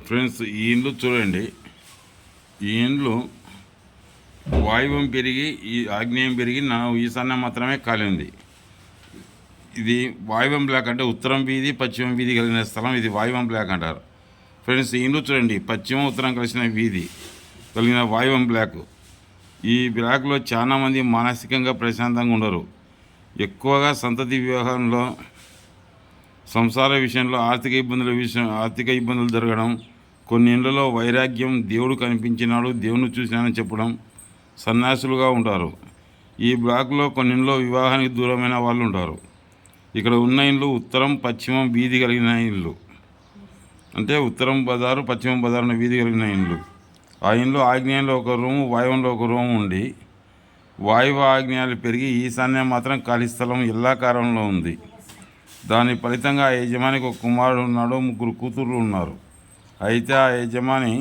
Friends, ఈ ఇండ్లు చూడండి. ఈ ఇండ్లు వాయువ్యం పెరిగి ఈ ఆగ్నేయం పెరిగి ఈశాన్యం మాత్రమే ఖాళీ ఉంది. ఇది వాయువ్యం బ్లాక్ అంటే ఉత్తరం వీధి పశ్చిమం వీధి కలిగిన స్థలం. ఇది వాయువ్యం బ్లాక్ అంటారు. ఫ్రెండ్స్, ఈ ఇండ్లు చూడండి, పశ్చిమం ఉత్తరం కలిసిన వీధి కలిగిన వాయువ్యం బ్లాక్. ఈ బ్లాక్లో చాలామంది మానసికంగా ప్రశాంతంగా ఉండరు. ఎక్కువగా సంతతి వివాహంలో, సంసార విషయంలో ఆర్థిక ఇబ్బందులు జరగడం, కొన్ని ఇళ్లలో వైరాగ్యం, దేవుడు కనిపించినాడు, దేవుని చూసినానని చెప్పడం, సన్యాసులుగా ఉంటారు. ఈ బ్లాక్లో కొన్ని ఇళ్ళు వివాహానికి దూరమైన వాళ్ళు ఉంటారు. ఇక్కడ ఉన్న ఇళ్ళు ఉత్తరం పశ్చిమం వీధి కలిగిన ఇళ్ళు, అంటే ఉత్తరం బజారు పశ్చిమం బజారు వీధి కలిగిన ఇళ్ళు. ఆ ఇంట్లో ఆగ్నేయంలో ఒక రూము, వాయువ్యంలో ఒక రూము ఉండి, వాయువు ఆగ్నేయాలు పెరిగి ఈశాన్యం మాత్రం ఖాళీ స్థలం ఎల్లాకారంలో ఉంది. దాని ఫలితంగా ఆ యజమానికి ఒక కుమారుడు ఉన్నాడు, 3 కూతుర్లు ఉన్నారు. అయితే ఆ యజమాని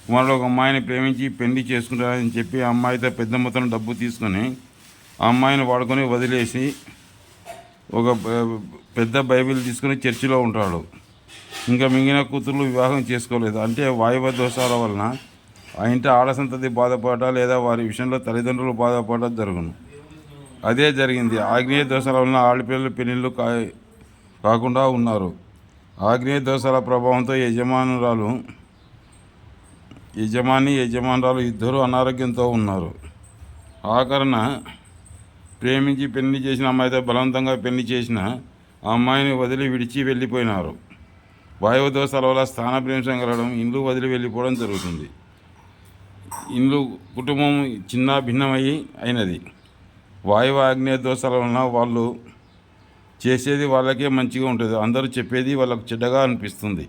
కుమారుడు ఒక అమ్మాయిని ప్రేమించి పెళ్లి చేసుకుంటారని చెప్పి ఆ అమ్మాయితో పెద్ద మొత్తం డబ్బు తీసుకొని ఆ అమ్మాయిని వాడుకొని వదిలేసి ఒక పెద్ద బైబిల్ తీసుకుని చర్చిలో ఉంటాడు. ఇంకా మిగిలిన కూతుర్లు వివాహం చేసుకోలేదు. అంటే వాయువ దోషాల వలన ఆ ఇంటి ఆడసంతతి బాధపడ లేదా వారి విషయంలో తల్లిదండ్రులు బాధపడడం జరుగును. అదే జరిగింది. ఆగ్నేయ దోషాల వలన ఆడపిల్లలు పెళ్లిళ్ళు కాకుండా ఉన్నారు. ఆగ్నేయ దోషాల ప్రభావంతో యజమానురాలు ఇద్దరు అనారోగ్యంతో ఉన్నారు. ఆఖరణ ప్రేమించి పెళ్లి చేసిన అమ్మాయితో బలవంతంగా పెళ్లి చేసిన ఆ అమ్మాయిని వదిలి విడిచి వెళ్ళిపోయినారు. వాయువ దోషాల వల్ల స్థానభ్రంశం కలగడం, ఇండ్లు వదిలి వెళ్ళిపోవడం జరుగుతుంది. ఇండ్లు కుటుంబం చిన్న భిన్నమయ్యి అయినది. వాయువ ఆగ్నేయ దోషాల వలన వాళ్ళు చేసేది వాళ్ళకే మంచిగా ఉంటుంది, అందరూ చెప్పేది వాళ్ళకు చెడ్డగా అనిపిస్తుంది.